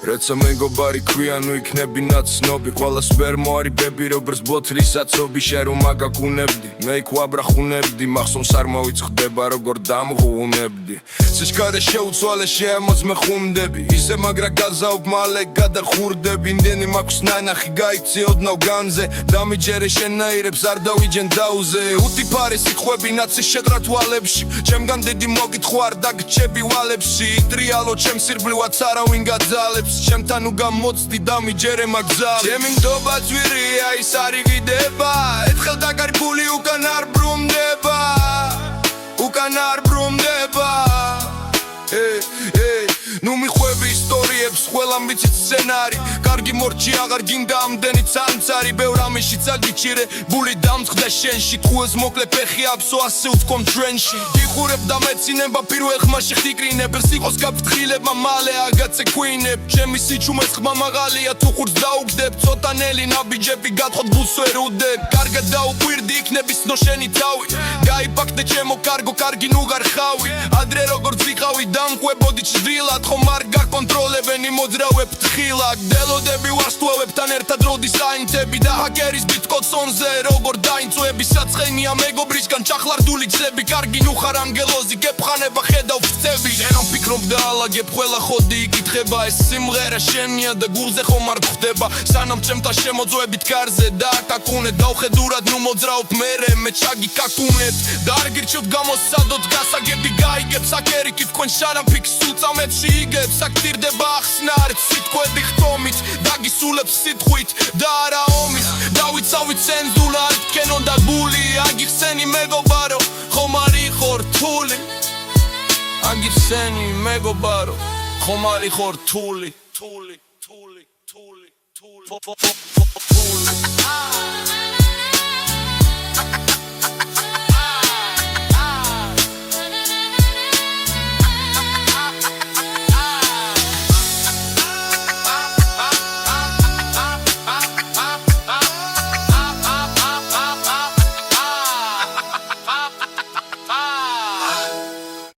Როცა მეგობარი ქვია, ნუ იქნები ნაცნობი ყველას ვერ მოარიბები, როგორც ბოთლის აცობი შენ რომ აგაგუნებდი მე იქ ვაბრახუნებდი მახსოვს არ მოიწყდება როგორ დამღუნებდი სიჩქარე შეუცვალე შეამოწ მე ხუნდები ისე მაგრა გაზავ მალე გადახურდები იმდენი მაქვს ნანახი გაიქცი ოდნავ განზე დამიჯერე შენაირებს არ დავიჯენ დაუზე უტიფარე სიტყვები ნაცი შედრა თვალებში ჩემგან დიდი მოგითხო არ დაგჭები ვალებში ტრიალო ჩემ სირბლივაც არავინ გაძალებს ჩემთან უგამოცდი დამიჯერე მაგზავ ჩემი მდობა ძვირია ის არ იგიდება ერთხელ დაგარბული უკან არ ბრუნდება ნუ მიხვევი ისტორიებს ყველა მიცით სცენარი კარგი მორჩი აღარ გინდა ამდენი ცამცარი ბევრ ამიშიც აგიჭირე ბული დამწყდა შენში თუეს მოკლე ფეხი აბსო ასე უთქომ ჩვენში გიხურებ და მეცინება პირველ ხმაში ხტიკრინებ ეს იყოს გაფრთხილებმა მალე აგაცეკვინებ ჩემი სიჩუმეს ხმა მაღალია თუ ხურს დაუგდებ ცოტანელი ნაბიჯები გათხოვთ ბუს ვერ უდებ კარგად დაუკვირდი იქნების ნო შენი თავი გაიფაქტე ჩემო კარგო კარგი ნუ გარხავი ადრე როგორც ვიყავი დამყვებოდი ჭრილად ხომ არ გაკონტროლებენი მოძრავებ თხილად დელოდები ვარსტუევებთან ერთად როდის აინთები და ჰაკერის ბიტკოცონზე როგორ დაინწვევი საცხენია მეგობრისგან ჩახლარდული გზები კარგი ნუ ხარ ანგელოზი გეფხანება ხედავ ფცები შენ რომ ფიქრობ და ალაგებ ყველა ხოდი იკითხება ეს სიმღერა შენია და გულზე ხომ არ გხვდება სანამ ჩემთან შემოძვებით კარზე და აკაკუნეთ დავხედურად ნუ მოძრავებ მე ჩაგიკაკუნეთ და არ გირჩევთ გამოსადოთ გასაგები გაიგებ საკერიკი თქვენ შარაფიქს უწამეთში იგებს აქტირდება ახსნარით სიტყვები ხტომით დაგისულებს სიტყვით და არა ომის დავიცავით ცენზურად თქვენ და გული აგიხსენი მეგობარო ხომ არ იყო რთული აგიხსენი მეგობარო ხომ არ იყო რთული